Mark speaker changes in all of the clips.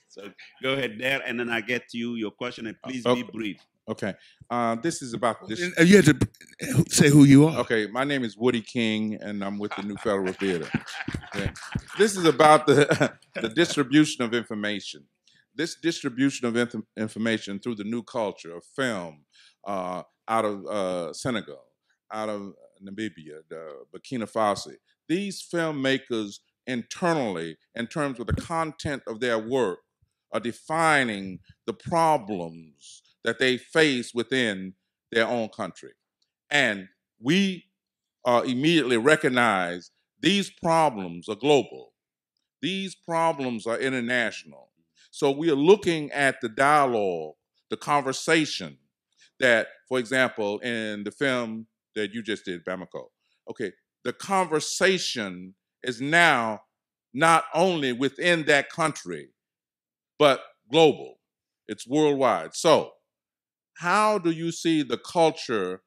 Speaker 1: So go ahead there, and then I get to you, your question, and please be
Speaker 2: Okay.
Speaker 1: brief.
Speaker 2: Okay. This is about this.
Speaker 3: You have to say who you are.
Speaker 2: Okay, my name is Woody King, and I'm with the New Federal Theater. Okay. This is about the the distribution of information. This distribution of information through the new culture of film out of Senegal, out of Namibia, the Burkina Faso. These filmmakers internally, in terms of the content of their work, are defining the problems that they face within their own country. And we immediately recognize these problems are global. These problems are international. So we are looking at the dialogue, the conversation that, for example, in the film that you just did, Bamako, okay, the conversation is now not only within that country, but global. It's worldwide. So how do you see the culture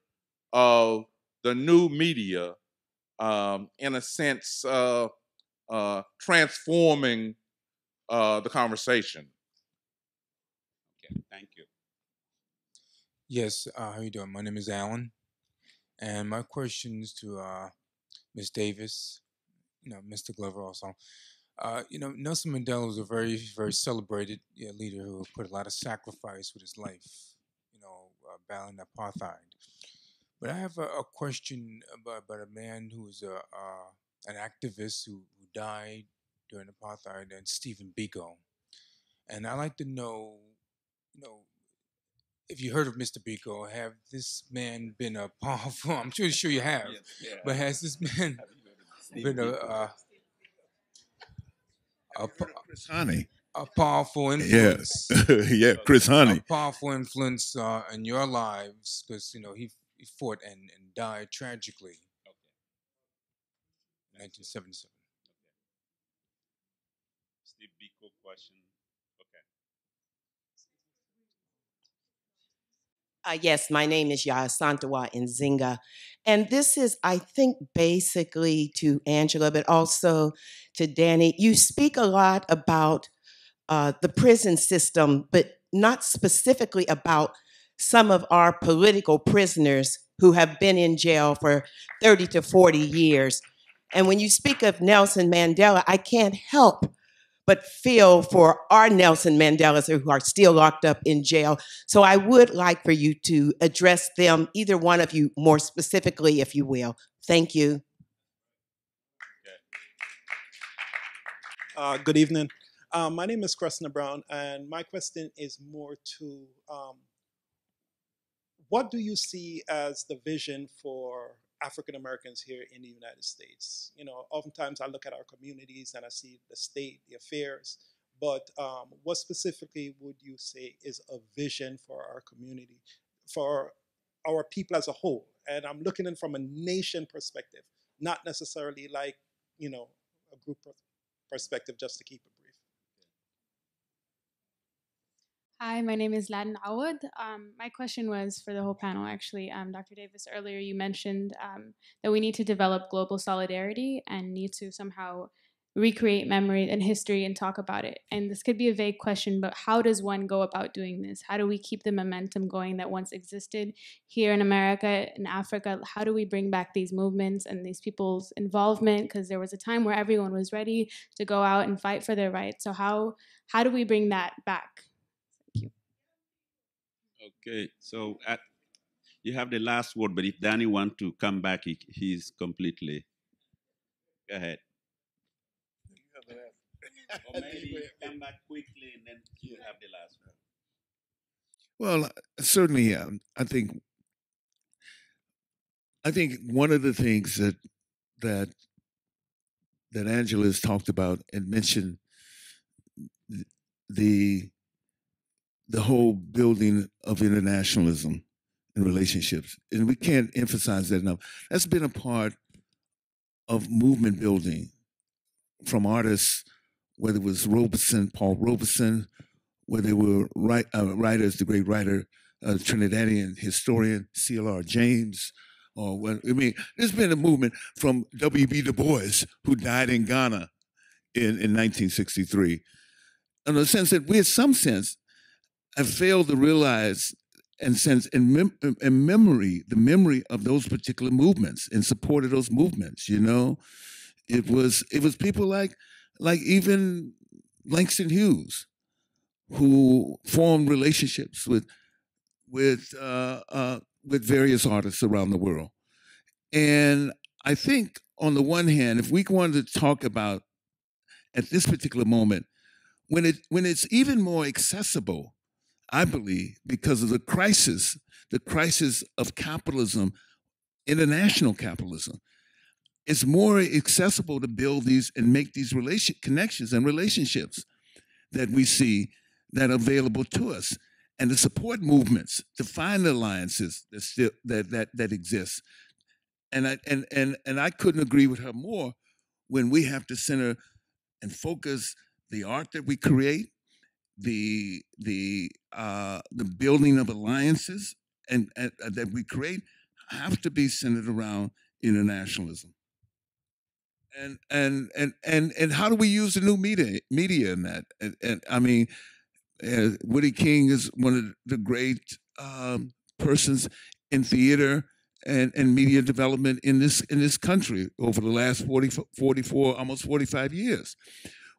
Speaker 2: of the new media, in a sense, transforming the conversation?
Speaker 1: Okay, thank you.
Speaker 4: Yes, how you doing? My name is Alan, and my question is to Ms. Davis, Mr. Glover also. Nelson Mandela was a very, very celebrated leader who put a lot of sacrifice with his life, battling apartheid. But I have a question about a man who was an activist who died during apartheid, and Stephen Biko. And I'd like to know, if you heard of Mr. Biko, have this man been a powerful? I'm sure you have, but has this man been
Speaker 3: Chris Honey.
Speaker 4: a powerful
Speaker 3: Yes.
Speaker 4: influence?
Speaker 3: Yeah, Chris Honey.
Speaker 4: A powerful influence in your lives, because he fought and died tragically in 1977.
Speaker 1: Steve Biko question. Okay.
Speaker 5: Yes, my name is Yasantawa Nzinga. And this is, I think, basically to Angela, but also to Danny. You speak a lot about the prison system, but not specifically about some of our political prisoners who have been in jail for 30 to 40 years. And when you speak of Nelson Mandela, I can't help but feel for our Nelson Mandelas who are still locked up in jail. So I would like for you to address them, either one of you, more specifically, if you will. Thank you.
Speaker 6: Good evening. My name is Kressner Brown, and my question is more to what do you see as the vision for African Americans here in the United States? Oftentimes I look at our communities and I see the state, the affairs, but what specifically would you say is a vision for our community, for our people as a whole? And I'm looking at it from a nation perspective, not necessarily like, a group perspective, just to keep it brief.
Speaker 7: Hi, my name is Laden Awad. My question was for the whole panel, actually. Dr. Davis, earlier you mentioned that we need to develop global solidarity and need to somehow recreate memory and history and talk about it. And this could be a vague question, but how does one go about doing this? How do we keep the momentum going that once existed here in America, in Africa? How do we bring back these movements and these people's involvement? Because there was a time where everyone was ready to go out and fight for their rights. So how do we bring that back?
Speaker 1: Okay, so you have the last word, but if Danny wants to come back, he's completely. Go ahead. Or maybe come back quickly and then you have the last word.
Speaker 3: Well, certainly, I think one of the things that Angela has talked about and mentioned, the whole building of internationalism and relationships, and we can't emphasize that enough. That's been a part of movement building from artists, whether it was Paul Robeson, whether they were writers, the great writer, Trinidadian historian C.L.R. James, there's been a movement from W.B. Du Bois, who died in Ghana in 1963. in the sense that we, in some sense, have failed to realize and sense in memory, the memory of those particular movements, in support of those movements. You know, it was people like even Langston Hughes, who formed relationships with various artists around the world. And I think, on the one hand, if we wanted to talk about at this particular moment, when it's even more accessible, I believe, because of the crisis of capitalism, international capitalism, it's more accessible to build these and make these connections and relationships that we see that are available to us, and to support movements, to find alliances that exist. And I couldn't agree with her more when we have to center and focus the art that we create, the building of alliances and that we create have to be centered around internationalism. And how do we use the new media in that? And I mean, Woody King is one of the great persons in theater and media development in this country over the last 44, almost 45 years.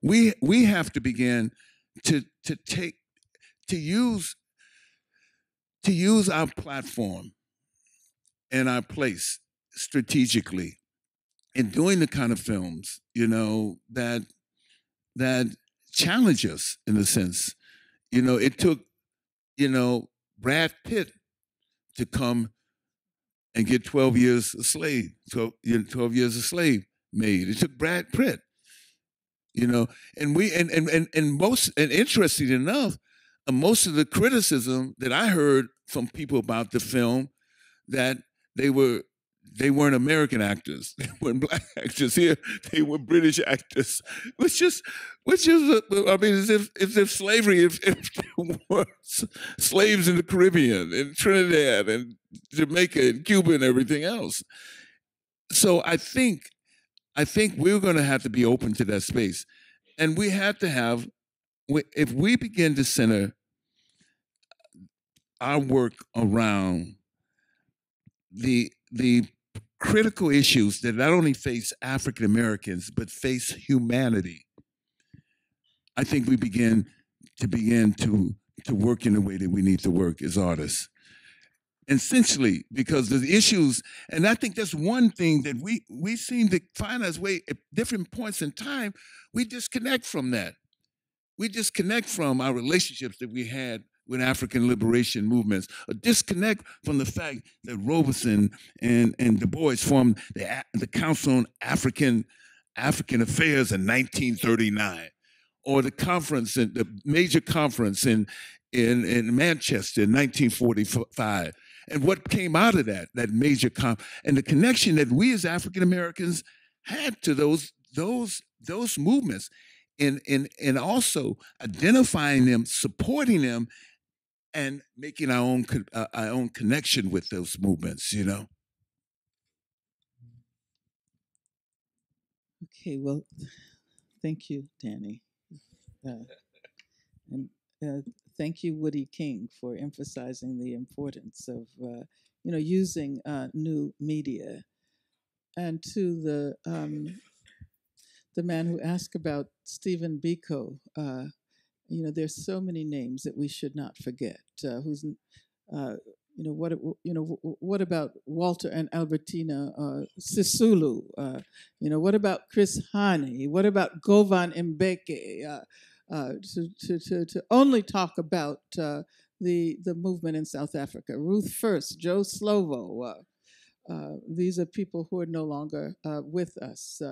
Speaker 3: We have to begin to use our platform and our place strategically in doing the kind of films, you know, that challenge us in a sense. You know, it took, you know, Brad Pitt to come and get 12 Years a Slave, 12 Years a Slave made. It took Brad Pitt, you know, and interesting enough, most of the criticism that I heard from people about the film, that they weren't American actors, they weren't Black actors here, they were British actors, which is I mean, as if slavery, if there were slaves in the Caribbean, in Trinidad and Jamaica and Cuba and everything else. So I think we're going to have to be open to that space, and we have to have, if we begin to center our work around the critical issues that not only face African Americans but face humanity, I think we begin to work in the way that we need to work as artists. Essentially, because the issues, and I think that's one thing that we seem to find us way at different points in time, we disconnect from that. We disconnect from our relationships that we had with African liberation movements, a disconnect from the fact that Robeson and Du Bois formed the Council on African Affairs in 1939, or the major conference in Manchester in 1945. And what came out of that major and the connection that we as African Americans had to those movements, and also identifying them, supporting them, and making our own connection with those movements, you know.
Speaker 8: Okay, well, thank you, Danny. And thank you, Woody King, for emphasizing the importance of using new media. And to the man who asked about Stephen Biko, there's so many names that we should not forget. What about Walter and Albertina Sisulu? What about Chris Hani? What about Govan Mbeki? To only talk about the movement in South Africa. Ruth First, Joe Slovo. These are people who are no longer with us.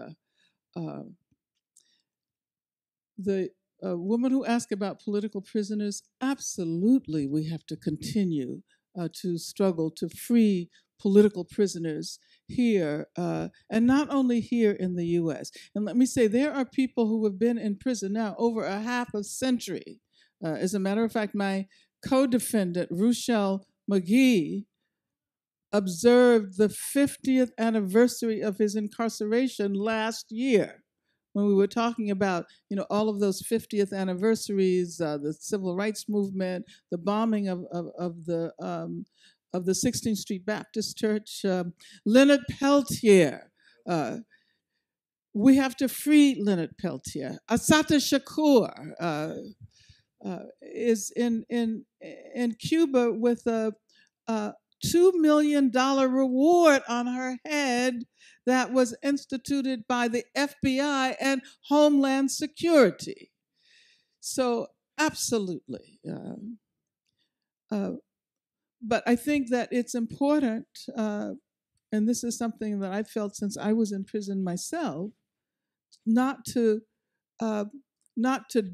Speaker 8: The woman who asked about political prisoners, absolutely we have to continue to struggle to free political prisoners here, and not only here in the US. And let me say, there are people who have been in prison now over a half a century. As a matter of fact, my co-defendant, Ruchell McGee, observed the 50th anniversary of his incarceration last year. when we were talking about, all of those 50th anniversaries, the civil rights movement, the bombing of the 16th Street Baptist Church, Leonard Peltier. We have to free Leonard Peltier. Assata Shakur is in Cuba with a $2 million reward on her head that was instituted by the FBI and Homeland Security. So absolutely. But I think that it's important, and this is something that I felt since I was in prison myself, not to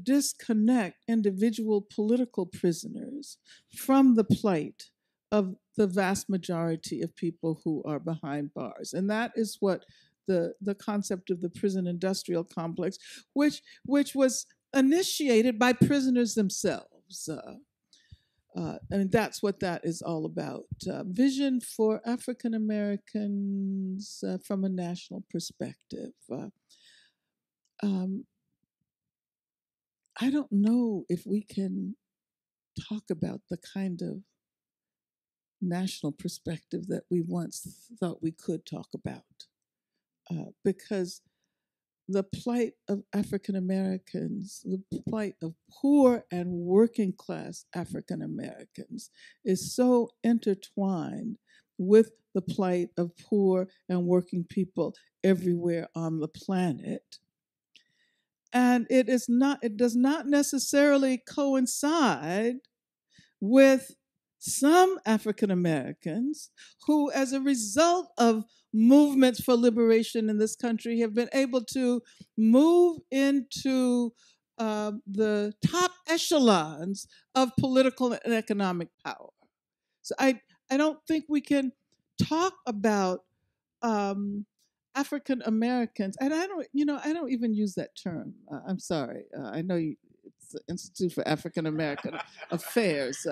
Speaker 8: disconnect individual political prisoners from the plight of the vast majority of people who are behind bars. And that is what the concept of the prison industrial complex, which was initiated by prisoners themselves. That's what that is all about. Vision for African Americans from a national perspective. I don't know if we can talk about the kind of national perspective that we once thought we could talk about, because the plight of African Americans, the plight of poor and working class African Americans is so intertwined with the plight of poor and working people everywhere on the planet. And it does not necessarily coincide with some African Americans who, as a result of movements for liberation in this country, have been able to move into the top echelons of political and economic power. So I don't think we can talk about African Americans, and I don't even use that term. I'm sorry. I know it's the Institute for African American Affairs.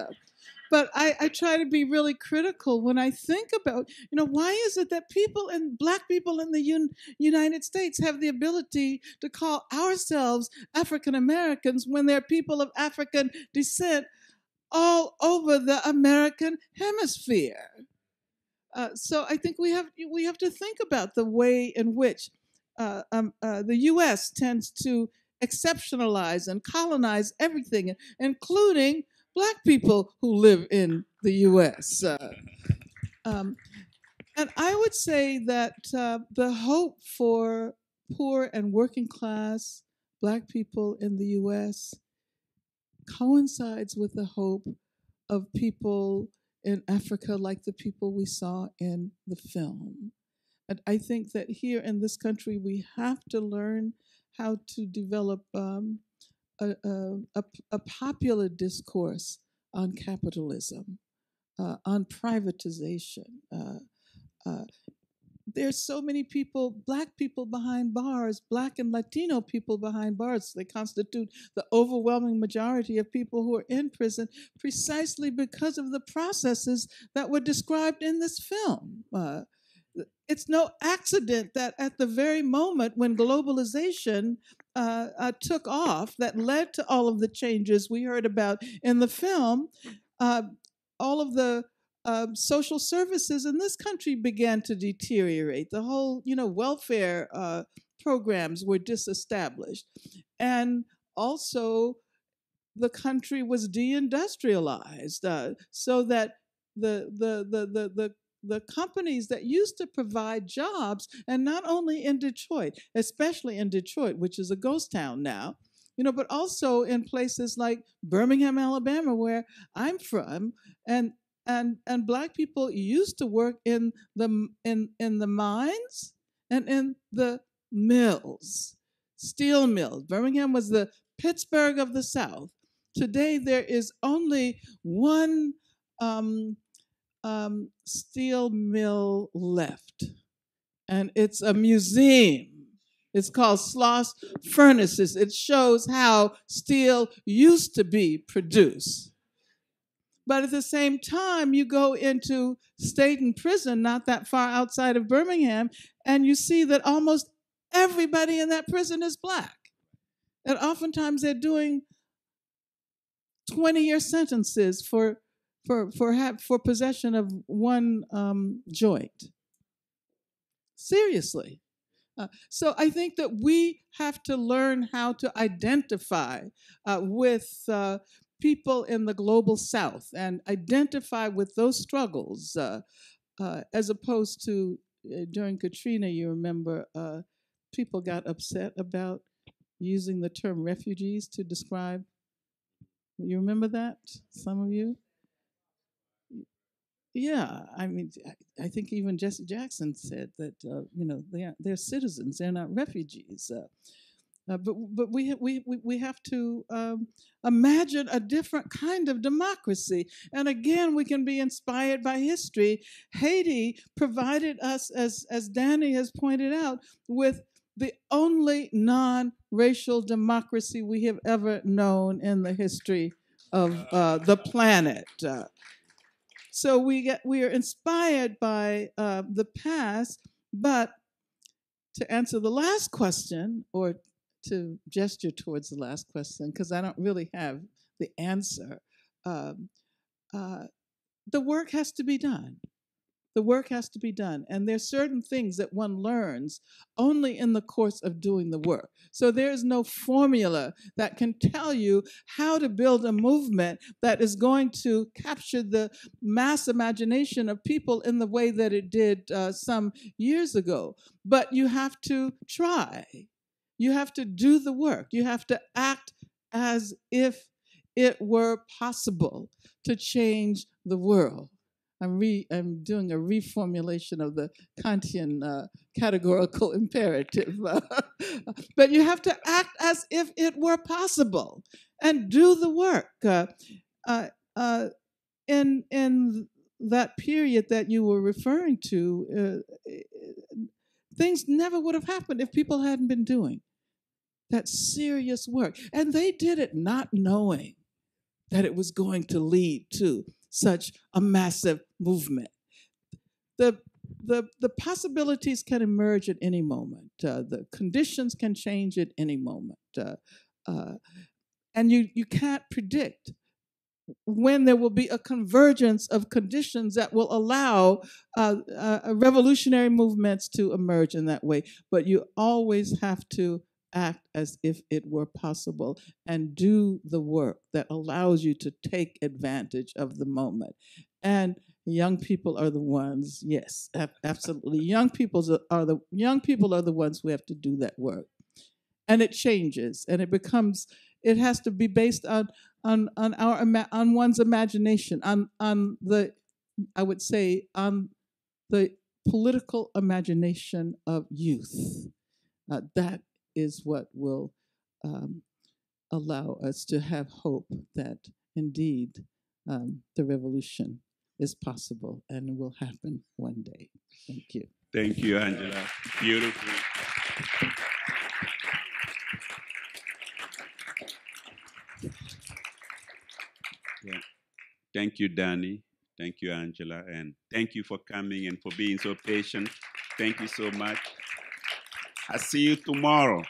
Speaker 8: But I try to be really critical when I think about, why is it that Black people in the United States have the ability to call ourselves African Americans when they're people of African descent all over the American hemisphere? So I think we have to think about the way in which the U.S. tends to exceptionalize and colonize everything, including Black people who live in the U.S. And I would say that the hope for poor and working class Black people in the U.S. coincides with the hope of people in Africa like the people we saw in the film. And I think that here in this country, we have to learn how to develop a popular discourse on capitalism, on privatization. There's so many people, Black people behind bars, Black and Latino people behind bars. They constitute the overwhelming majority of people who are in prison precisely because of the processes that were described in this film. It's no accident that at the very moment when globalization took off, that led to all of the changes we heard about in the film, all of the social services in this country began to deteriorate. The whole, welfare programs were disestablished. And also the country was deindustrialized, so that the companies that used to provide jobs, and not only in Detroit, especially in Detroit, which is a ghost town now, but also in places like Birmingham, Alabama, where I'm from, and Black people used to work in the mines and in the mills, steel mills. Birmingham was the Pittsburgh of the South. Today there is only one steel mill left, and it's a museum. It's called Sloss Furnaces. It shows how steel used to be produced. But at the same time, you go into Staten Prison, not that far outside of Birmingham, and you see that almost everybody in that prison is Black. And oftentimes they're doing 20-year sentences for possession of one joint. Seriously. So I think that we have to learn how to identify with people in the global South and identify with those struggles, as opposed to during Katrina, you remember, people got upset about using the term refugees to describe. You remember that, some of you? Yeah, I mean, I think even Jesse Jackson said that they're citizens, they're not refugees. But we have to imagine a different kind of democracy. And again, we can be inspired by history. Haiti provided us, as Danny has pointed out, with the only non-racial democracy we have ever known in the history of the planet. So we are inspired by the past, but to answer the last question, or to gesture towards the last question, because I don't really have the answer, the work has to be done. The work has to be done. And there's certain things that one learns only in the course of doing the work. So there's no formula that can tell you how to build a movement that is going to capture the mass imagination of people in the way that it did some years ago. But you have to try. You have to do the work. You have to act as if it were possible to change the world. I'm doing a reformulation of the Kantian categorical imperative. But you have to act as if it were possible and do the work. In that period that you were referring to, things never would have happened if people hadn't been doing that serious work. And they did it not knowing that it was going to lead to such a massive movement. The possibilities can emerge at any moment. The conditions can change at any moment. And you can't predict when there will be a convergence of conditions that will allow revolutionary movements to emerge in that way. But you always have to act as if it were possible and do the work that allows you to take advantage of the moment. And young people are the ones, yes, absolutely. Young people are the ones who have to do that work. And it changes, and it has to be based on one's imagination, on the political imagination of youth. That is what will allow us to have hope that indeed the revolution is possible and will happen one day. Thank you.
Speaker 1: Thank you, Angela. Beautiful. Yeah. Thank you, Danny. Thank you, Angela. And thank you for coming and for being so patient. Thank you so much. I'll see you tomorrow.